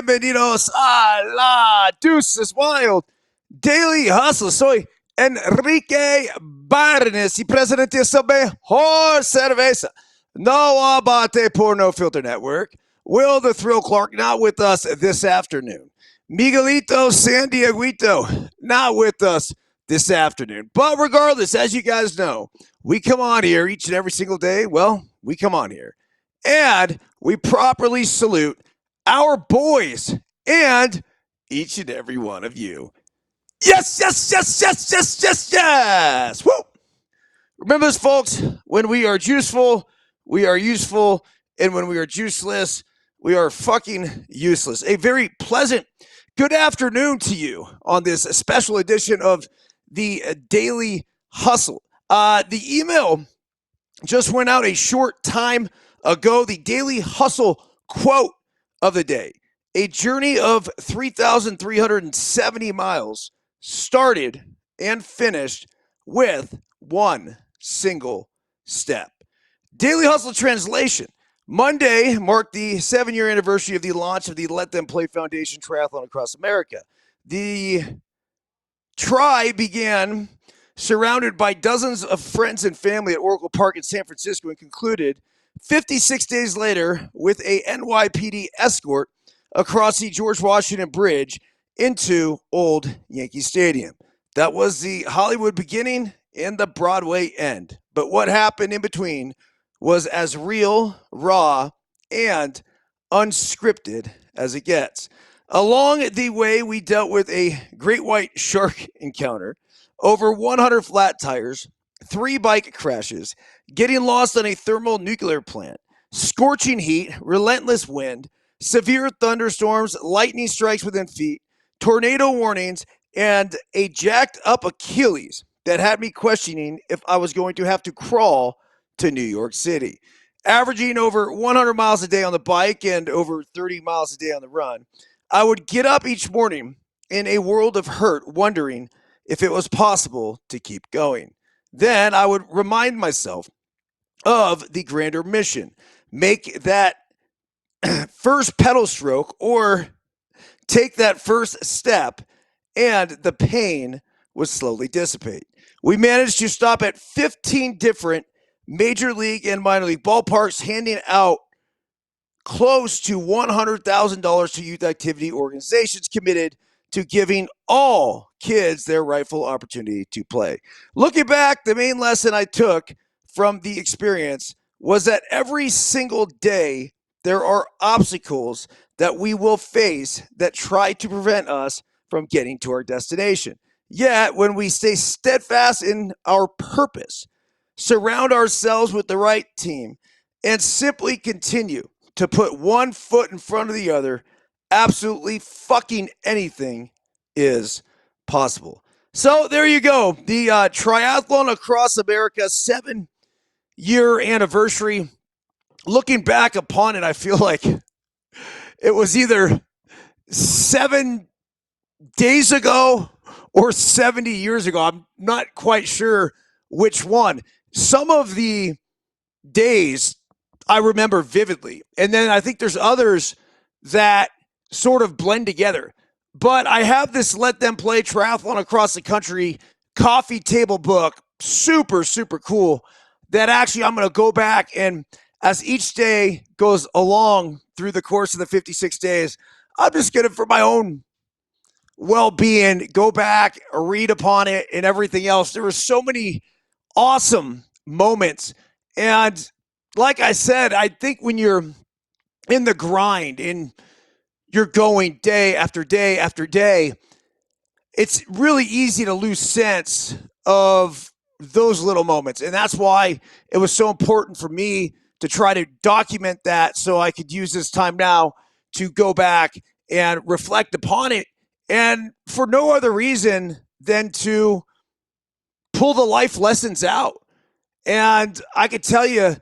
bienvenidos a la Deuces Wild Daily Hustle. Soy Enrique Byrnes y presidente de mejor cerveza. No abate por No Filter Network. Will the Thrill Clark not with us this afternoon. Miguelito San Dieguito not with us this afternoon. But regardless, as you guys know, we come on here each and every single day. Well, we come on here and we properly salute our boys and each and every one of you. Yes, yes, yes, yes, yes, yes, yes. Woo! Remember this, folks, when we are juiceful, we are useful, and when we are juiceless, we are fucking useless. A very pleasant good afternoon to you on this special edition of the Daily Hustle. The email just went out a short time ago. The Daily Hustle quote of the day: a journey of 3,370 miles started and finished with one single step. Daily Hustle translation: Monday marked the 7-year anniversary of the launch of the Let Them Play Foundation Triathlon across America. The try began surrounded by dozens of friends and family at Oracle Park in San Francisco and concluded 56 days later with a NYPD escort across the George Washington Bridge into Old Yankee Stadium. That was the Hollywood beginning and the Broadway end. But what happened in between was as real, raw, and unscripted as it gets. Along the way, we dealt with a great white shark encounter, over 100 flat tires, 3 bike crashes, getting lost on a thermonuclear plant, scorching heat, relentless wind, severe thunderstorms, lightning strikes within feet, tornado warnings, and a jacked up Achilles that had me questioning if I was going to have to crawl to New York City. Averaging over 100 miles a day on the bike and over 30 miles a day on the run, I would get up each morning in a world of hurt, wondering if it was possible to keep going. Then I would remind myself of the grander mission: make that first pedal stroke or take that first step, and the pain would slowly dissipate. We managed to stop at 15 different major league and minor league ballparks, handing out close to $100,000 to youth activity organizations committed to giving all kids their rightful opportunity to play. Looking back, the main lesson I took from the experience was that every single day there are obstacles that we will face that try to prevent us from getting to our destination. Yet, when we stay steadfast in our purpose, surround ourselves with the right team, and simply continue to put one foot in front of the other, absolutely fucking anything is possible. So there you go. The Triathlon Across America 7-year anniversary. Looking back upon it, I feel like it was either 7 days ago or 70 years ago. I'm not quite sure which one. Some of the days I remember vividly, and then I think there's others that sort of blend together. But I have this Let Them Play Triathlon Across the Country coffee table book, super, super cool, that actually I'm going to go back and as each day goes along through the course of the 56 days, I'm just going to, for my own well-being, go back, read upon it and everything else. There were so many awesome moments. And like I said, I think when you're in the grind and you're going day after day after day, it's really easy to lose sense of those little moments. And that's why it was so important for me to try to document that so I could use this time now to go back and reflect upon it. And for no other reason than to pull the life lessons out. And I could tell you,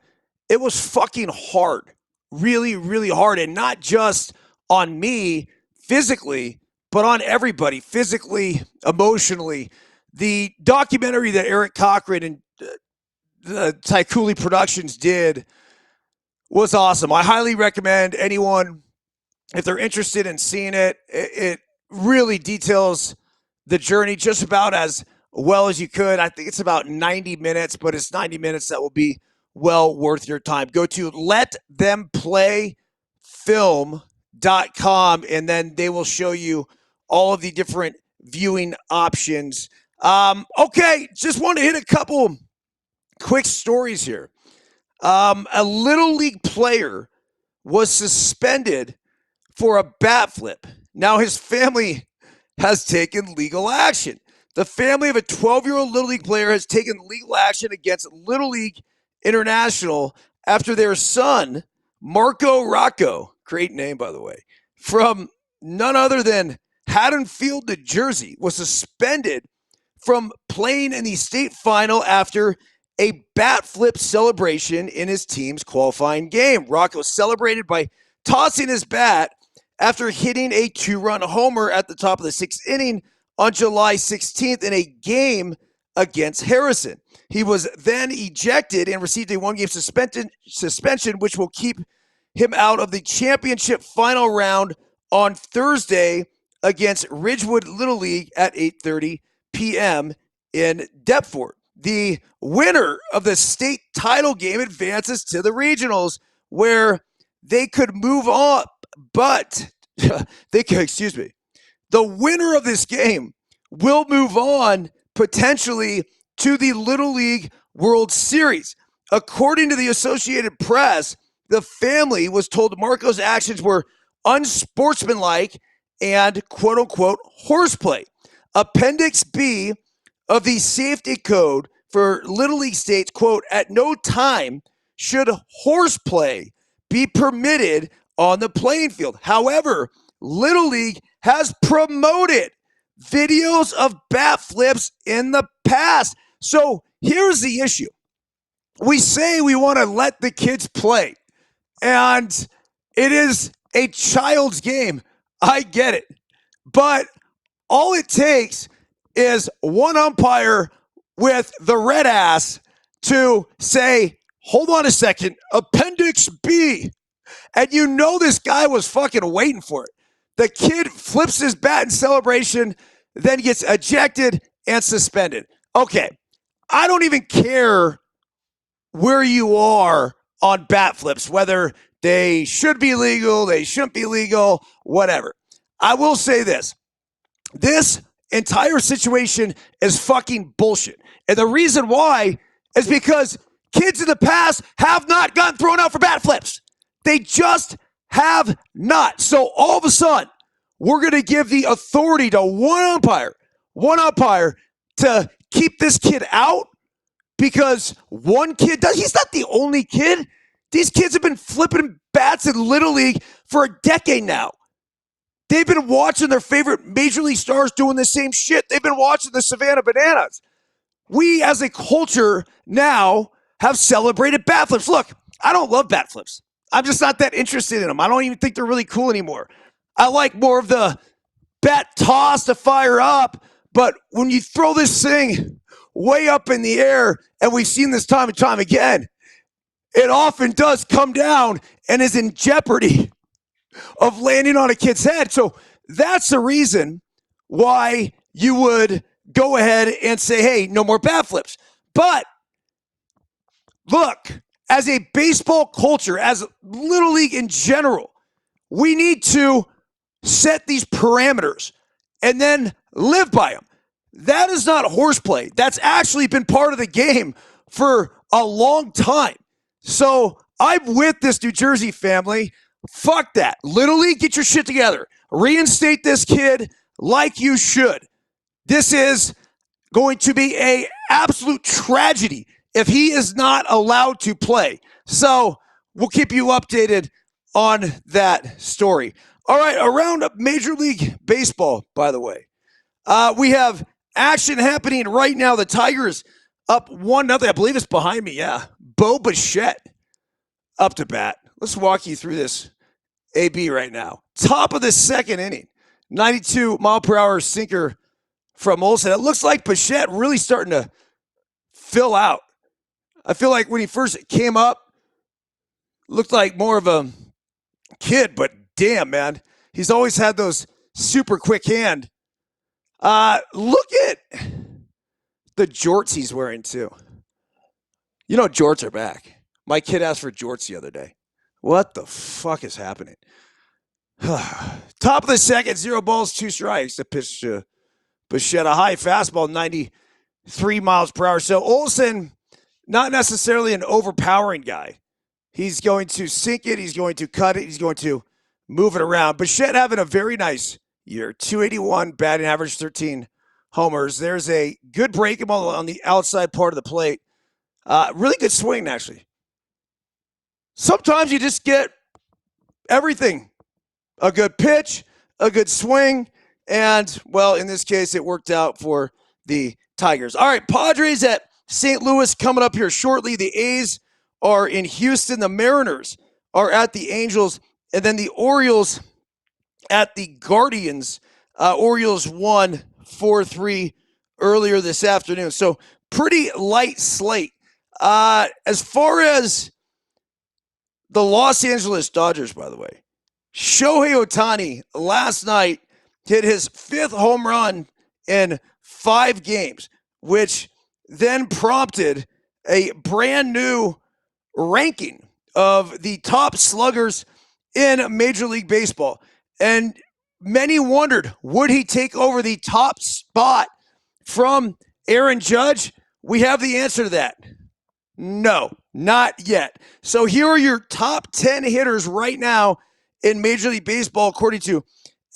it was fucking hard, really, really hard. And not just on me physically, but on everybody, physically, emotionally. The documentary that Eric Cochran and the Taikuli Productions did was awesome. I highly recommend anyone if they're interested in seeing it really details the journey just about as well as you could. I think it's about 90 minutes, but it's 90 minutes that will be well worth your time. Go to letthemplayfilm.com, and then they will show you all of the different viewing options. Okay, just want to hit a couple quick stories here. A Little League player was suspended for a bat flip. Now, his family has taken legal action. The family of a 12-year-old Little League player has taken legal action against Little League International after their son, Marco Rocco, great name, by the way, from none other than Haddonfield, New Jersey, was suspended from playing in the state final after a bat flip celebration in his team's qualifying game. Rocco celebrated by tossing his bat after hitting a 2-run homer at the top of the 6th inning on July 16th in a game against Harrison. He was then ejected and received a 1-game suspension, which will keep him out of the championship final round on Thursday against Ridgewood Little League at 8:30 p.m. in Deptford. The winner of the state title game advances to the regionals, where they could move on, but they could, excuse me, the winner of this game will move on potentially to the Little League World Series. According to the Associated Press, the family was told Marco's actions were unsportsmanlike and quote-unquote horseplay. Appendix B of the safety code for Little League states, quote, at no time should horseplay be permitted on the playing field. However, Little League has promoted videos of bat flips in the past. So here's the issue. We say we want to let the kids play, and it is a child's game. I get it. But all it takes is one umpire with the red ass to say, hold on a second, Appendix B. And you know this guy was fucking waiting for it. The kid flips his bat in celebration, then gets ejected and suspended. Okay, I don't even care where you are on bat flips, whether they should be legal, they shouldn't be legal, whatever. I will say this. This entire situation is fucking bullshit. And the reason why is because kids in the past have not gotten thrown out for bat flips. They just have not. So all of a sudden, we're going to give the authority to one umpire to keep this kid out because one kid does. He's not the only kid. These kids have been flipping bats in Little League for a decade now. They've been watching their favorite Major League stars doing the same shit. They've been watching the Savannah Bananas. We as a culture now have celebrated bat flips. Look, I don't love bat flips. I'm just not that interested in them. I don't even think they're really cool anymore. I like more of the bat toss to fire up. But when you throw this thing way up in the air, and we've seen this time and time again, it often does come down and is in jeopardy of landing on a kid's head. So that's the reason why you would go ahead and say, hey, no more bat flips. But look, as a baseball culture, as Little League in general, we need to set these parameters and then live by them. That is not horseplay. That's actually been part of the game for a long time. So I'm with this New Jersey family. Fuck that. Little League, get your shit together. Reinstate this kid like you should. This is going to be an absolute tragedy if he is not allowed to play. So we'll keep you updated on that story. All right, around Major League Baseball, by the way, we have action happening right now. The Tigers up 1-0. I believe it's behind me, yeah. Bo Bichette up to bat. Let's walk you through this AB right now. Top of the second inning. 92-mile-per-hour sinker from Olsen. It looks like Bichette really starting to fill out. I feel like when he first came up, looked like more of a kid, but damn, man. He's always had those super quick hand. Look at the jorts he's wearing, too. You know, jorts are back. My kid asked for jorts the other day. What the fuck is happening? Top of the second, 0 balls, 2 strikes. The pitch to Bichette, a high fastball, 93 miles per hour. So Olsen, not necessarily an overpowering guy. He's going to sink it. He's going to cut it. He's going to move it around. Bichette having a very nice year. 281 batting average, 13 homers. There's a good breakable on the outside part of the plate. Really good swing, actually. Sometimes you just get everything. A good pitch, a good swing, and, well, in this case, it worked out for the Tigers. All right, Padres at St. Louis coming up here shortly. The A's are in Houston. The Mariners are at the Angels. And then the Orioles at the Guardians. Orioles won 4-3 earlier this afternoon. So pretty light slate. As far as the Los Angeles Dodgers, by the way, Shohei Ohtani last night hit his 5th home run in 5 games, which then prompted a brand new ranking of the top sluggers in Major League Baseball. And many wondered, would he take over the top spot from Aaron Judge? We have the answer to that. No, not yet. So here are your top 10 hitters right now in Major League Baseball, according to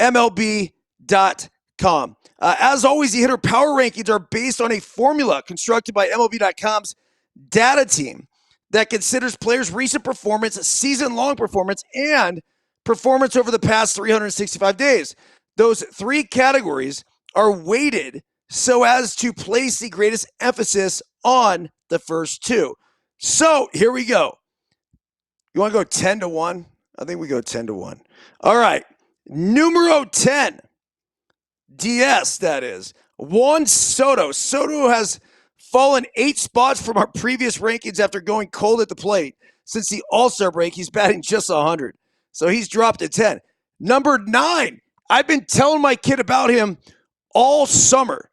MLB.com. As always, the hitter power rankings are based on a formula constructed by MLB.com's data team that considers players' recent performance, season-long performance, and performance over the past 365 days. Those 3 categories are weighted so as to place the greatest emphasis on the first 2. So here we go. You want to go 10-1? I think we go 10-1. All right. Numero 10. DS, that is. Juan Soto. Soto has fallen 8 spots from our previous rankings after going cold at the plate. Since the All-Star break, he's batting just 100. So he's dropped to 10. Number 9. I've been telling my kid about him all summer.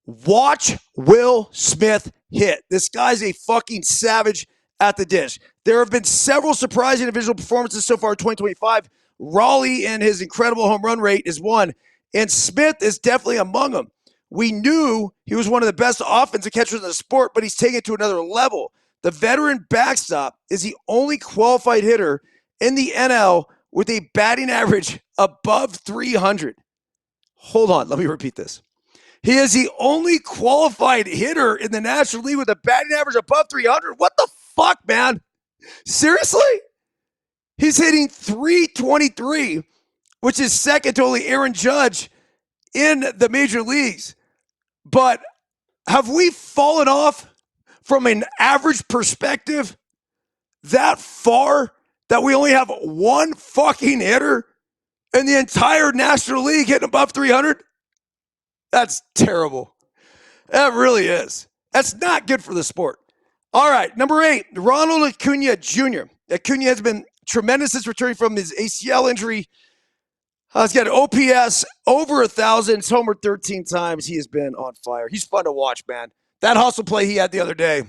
Watch Will Smith hit. This guy's a fucking savage at the dish. There have been several surprising individual performances so far in 2025. Raleigh and his incredible home run rate is one, and Smith is definitely among them. We knew he was one of the best offensive catchers in the sport, but he's taken it to another level. The veteran backstop is the only qualified hitter in the NL with a batting average above 300. Hold on, let me repeat this. He is the only qualified hitter in the National League with a batting average above 300. What the fuck, man? Seriously? He's hitting .323, which is second to only Aaron Judge in the major leagues. But have we fallen off from an average perspective that far that we only have one fucking hitter in the entire National League hitting above 300? That's terrible. That really is. That's not good for the sport. All right, number 8, Ronald Acuna Jr. Acuna has been tremendous since returning from his ACL injury. He's got an OPS over 1,000. He's homered 13 times. He has been on fire. He's fun to watch, man. That hustle play he had the other day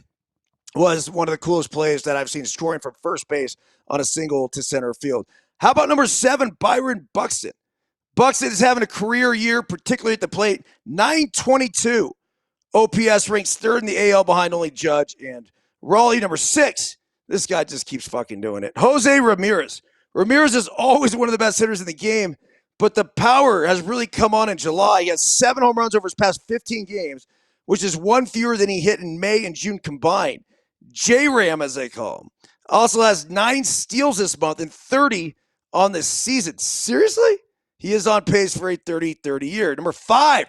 was one of the coolest plays that I've seen, scoring from first base on a single to center field. How about number 7, Byron Buxton? Buxton is having a career year, particularly at the plate. .922 OPS, ranks 3rd in the AL behind only Judge and Raleigh. Number 6, this guy just keeps fucking doing it. Jose Ramirez. Ramirez is always one of the best hitters in the game, but the power has really come on in July. He has 7 home runs over his past 15 games, which is 1 fewer than he hit in May and June combined. J-Ram, as they call him, also has 9 steals this month and 30 on the season. Seriously? He is on pace for a 30-30 year. Number 5,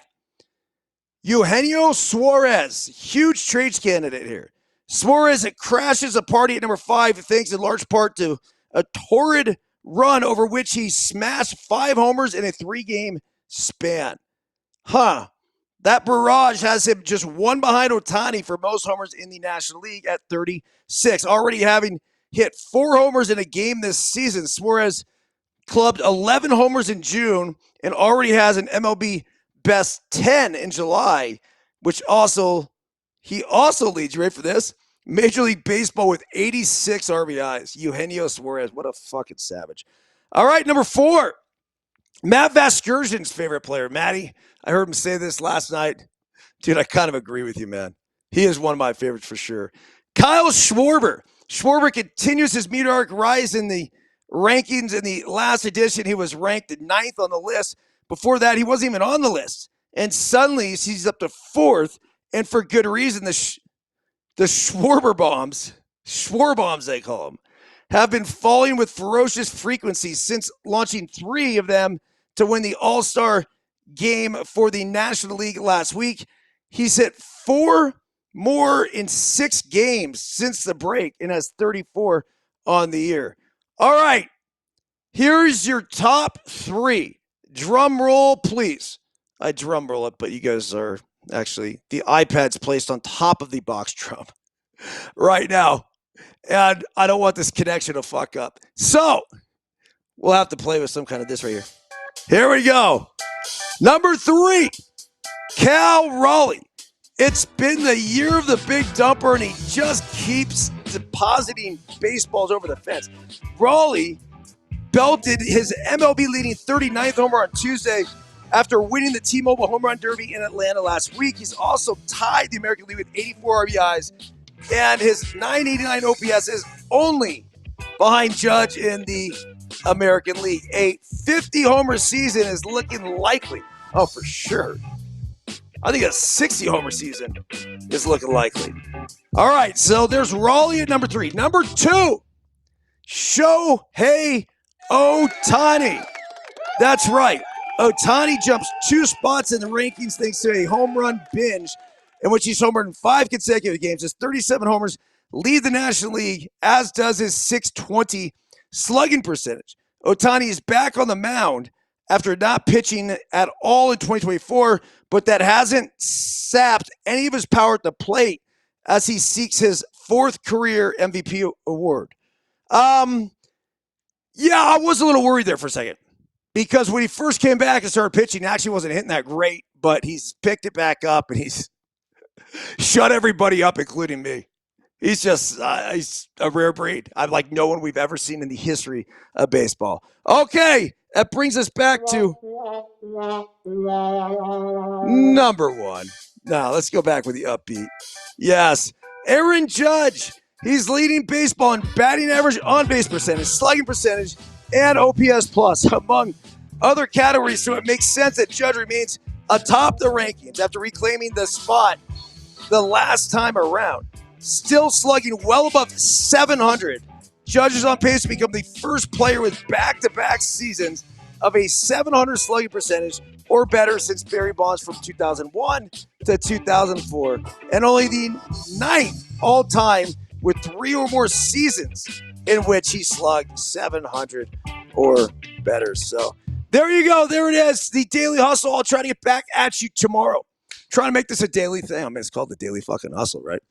Eugenio Suarez. Huge trades candidate here. Suarez crashes a party at number 5, thanks in large part to a torrid run over which he smashed 5 homers in a 3-game span. That barrage has him just 1 behind Ohtani for most homers in the National League at 36. Already having hit 4 homers in a game this season, Suarez clubbed 11 homers in June and already has an MLB best 10 in July, which he also leads, you ready for this? Major League Baseball with 86 RBIs. Eugenio Suarez, what a fucking savage. All right, number 4, Matt Vasgersian's favorite player. Matty, I heard him say this last night. Dude, I kind of agree with you, man. He is one of my favorites for sure. Kyle Schwarber. Schwarber continues his meteoric rise in the rankings. In the last edition, he was ranked 9th on the list. Before that, he wasn't even on the list. And suddenly, he's up to 4th, and for good reason. The Schwarber bombs they call them, have been falling with ferocious frequency since launching 3 of them to win the All-Star game for the National League last week. He's hit 4 more in 6 games since the break and has 34 on the year. All right, here's your top 3. Drum roll, please. I drum roll it, but you guys are actually, the iPad's placed on top of the box drum right now. And I don't want this connection to fuck up. So we'll have to play with some kind of this right here. Here we go. Number 3, Cal Raleigh. It's been the year of the big dumper, and he just keeps depositing baseballs over the fence. Raleigh belted his MLB-leading 39th homer on Tuesday after winning the T-Mobile Home Run Derby in Atlanta last week. He's also tied the American League with 84 RBIs, and his 989 OPS is only behind Judge in the American League. A 50-homer season is looking likely. Oh, for sure. I think a 60-homer season is looking likely. All right, so there's Raleigh at number 3. Number 2, Shohei Ohtani. That's right. Ohtani jumps 2 spots in the rankings thanks to a home run binge in which he's homered in 5 consecutive games. His 37 homers lead the National League, as does his .620 slugging percentage. Ohtani is back on the mound after not pitching at all in 2024, but that hasn't sapped any of his power at the plate as he seeks his 4th career MVP award. Yeah, I was a little worried there for a second because when he first came back and started pitching, he actually wasn't hitting that great, but he's picked it back up and he's shut everybody up, including me. He's just he's a rare breed. I'm like no one we've ever seen in the history of baseball. Okay, that brings us back to number 1. Now, let's go back with the upbeat. Yes, Aaron Judge. He's leading baseball in batting average, on-base percentage, slugging percentage, and OPS plus, among other categories. So it makes sense that Judge remains atop the rankings after reclaiming the spot the last time around. Still slugging well above 700. Judge is on pace to become the first player with back-to-back seasons of a 700 slugging percentage or better since Barry Bonds from 2001 to 2004, and only the 9th all-time with 3 or more seasons in which he slugged 700 or better. So there you go. There it is. The Daily Hustle. I'll try to get back at you tomorrow. Trying to make this a daily thing. I mean, it's called the Daily fucking Hustle, right?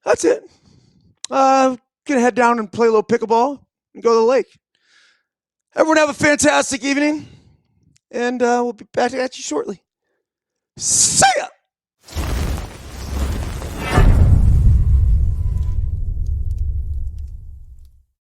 That's it. Gonna head down and play a little pickleball and go to the lake. Everyone have a fantastic evening, and we'll be back at you shortly. See ya!